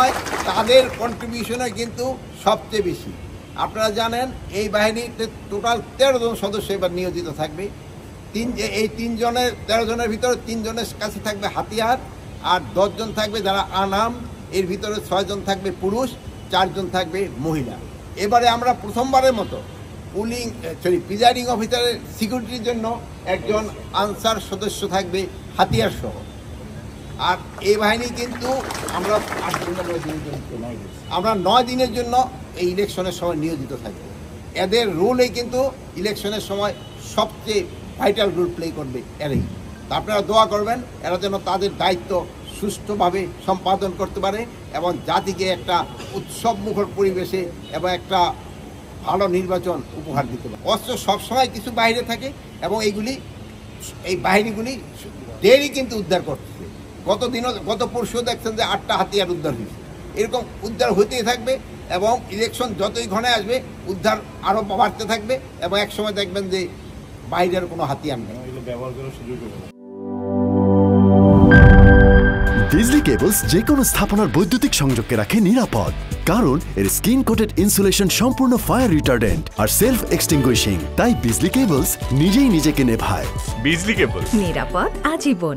সময় তাদের কন্ট্রিবিউশনে কিন্তু সবচেয়ে বেশি। আপনারা জানেন এই বাহিনীতে টোটাল 13 জন সদস্য এবার নিয়োজিত থাকবে। এই 13 জনের ভিতরে 3 জনের কাছে থাকবে হাতিয়ার, আর 10 জন থাকবে যারা আনাম। এর ভিতরে 6 জন থাকবে পুরুষ, 4 জন থাকবে মহিলা। এবারে আমরা প্রথমবারের মতো প্রিজাইডিং অফিসারের সিকিউরিটির জন্য একজন আনসার সদস্য থাকবে হাতিয়ার সহ। আর এই বাহিনী কিন্তু আমরা 9 দিনের জন্য এই ইলেকশনের সময় নিয়োজিত থাকবে। এদের রোলই কিন্তু ইলেকশনের সময় সবচেয়ে ভাইটাল রোল প্লে করবে এরাই। তা আপনারা দোয়া করবেন এরা যেন তাদের দায়িত্ব সুষ্ঠুভাবে সম্পাদন করতে পারে এবং জাতিকে একটা উৎসবমুখর পরিবেশে এবং একটা ভালো নির্বাচন উপহার দিতে পারে। অস্ত্র সবসময় কিছু বাইরে থাকে এবং এই বাহিনীগুলি ডেইলি কিন্তু উদ্ধার করতেছে। গত পরশু দেখছেন যে 8টা হাতিয়ার উদ্ধার হয়েছে। এরকম উদ্ধার হতেই থাকবে এবং ইলেকশন যতই ঘনে আসবে উদ্ধার আরও বাড়তে থাকবে এবং একসময় দেখবেন যে বাইরের কোনো হাতিয়ার নেই। বিজলি কেবলস যে কোনো স্থাপনার বৈদ্যুতিক সংযোগকে রাখে নিরাপদ, কারণ এর স্কিন কোটেড ইনসুলেশন সম্পূর্ণ ফায়ার রিটার্ডেন্ট আর সেলফ এক্সটিংগুইশিং। তাই বিজলি কেবলস নিজেই নিজেকে নেভায়। বিজলি কেবল, নিরাপদ আজীবন।